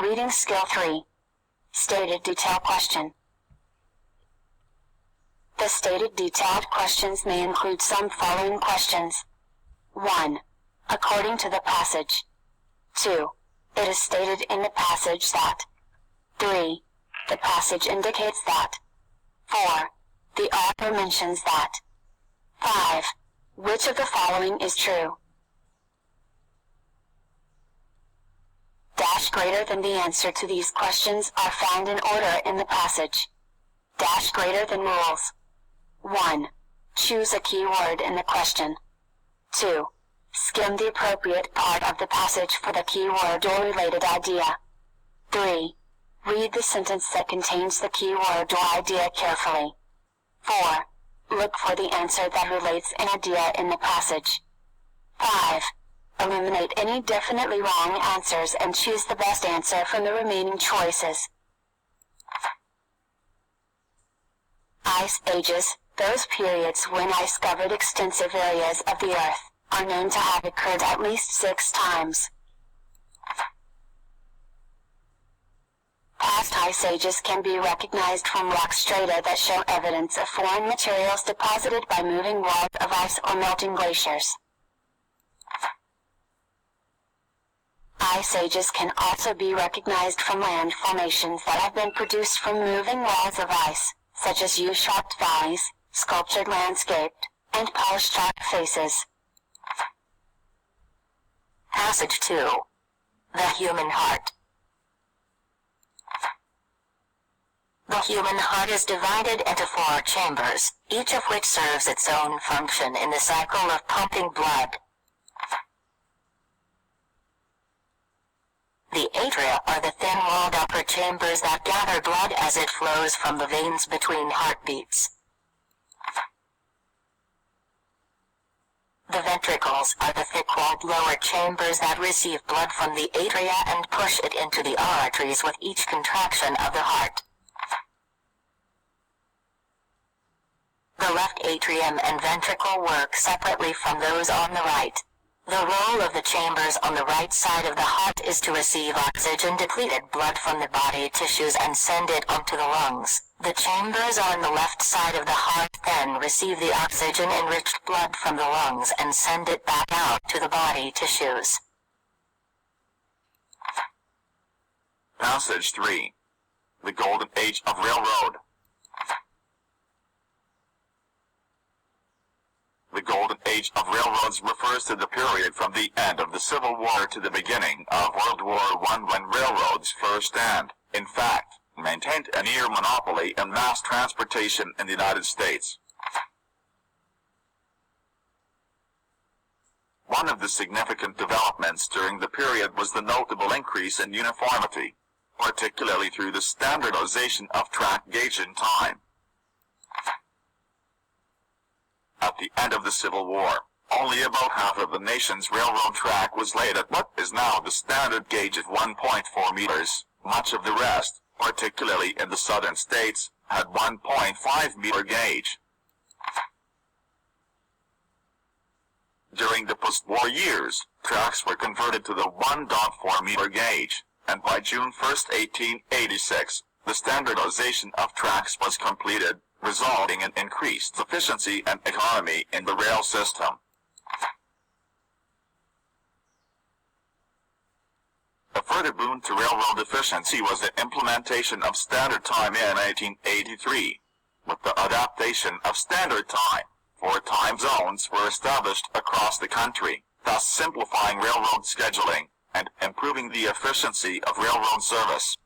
Reading Skill 3. Stated Detail Question. The stated detailed questions may include some following questions. 1. According to the passage. 2. It is stated in the passage that. 3. The passage indicates that. 4. The author mentions that. 5. Which of the following is true? Dash greater than the answer to these questions are found in order in the passage. Dash greater than rules. 1. Choose a key word in the question. 2. Skim the appropriate part of the passage for the key word or related idea. 3. Read the sentence that contains the key word or idea carefully. 4. Look for the answer that relates an idea in the passage. 5. Eliminate any definitely wrong answers and choose the best answer from the remaining choices. Ice ages, those periods when ice covered extensive areas of the Earth, are known to have occurred at least 6 times. Past ice ages can be recognized from rock strata that show evidence of foreign materials deposited by moving walls of ice or melting glaciers. Ice ages can also be recognized from land formations that have been produced from moving walls of ice, such as U-shaped valleys, sculptured landscaped, and polished rock faces. Passage 2. The human heart. The human heart is divided into 4 chambers, each of which serves its own function in the cycle of pumping blood. The atria are the thin-walled upper chambers that gather blood as it flows from the veins between heartbeats. The ventricles are the thick-walled lower chambers that receive blood from the atria and push it into the arteries with each contraction of the heart. The left atrium and ventricle work separately from those on the right. The role of the chambers on the right side of the heart is to receive oxygen-depleted blood from the body tissues and send it onto the lungs. The chambers on the left side of the heart then receive the oxygen-enriched blood from the lungs and send it back out to the body tissues. Passage 3. The Golden Age of Railroad. The Golden Age of Railroads refers to the period from the end of the Civil War to the beginning of World War I when railroads first and, in fact, maintained a near monopoly in mass transportation in the United States. One of the significant developments during the period was the notable increase in uniformity, particularly through the standardization of track gauge and time. At the end of the Civil War, only about half of the nation's railroad track was laid at what is now the standard gauge of 1.4 meters. Much of the rest, particularly in the southern states, had 1.5 meter gauge. During the post-war years, tracks were converted to the 1.4 meter gauge, and by June 1, 1886, the standardization of tracks was completed, resulting in increased efficiency and economy in the rail system. A further boon to railroad efficiency was the implementation of standard time in 1883. With the adaptation of standard time, 4 time zones were established across the country, thus simplifying railroad scheduling and improving the efficiency of railroad service.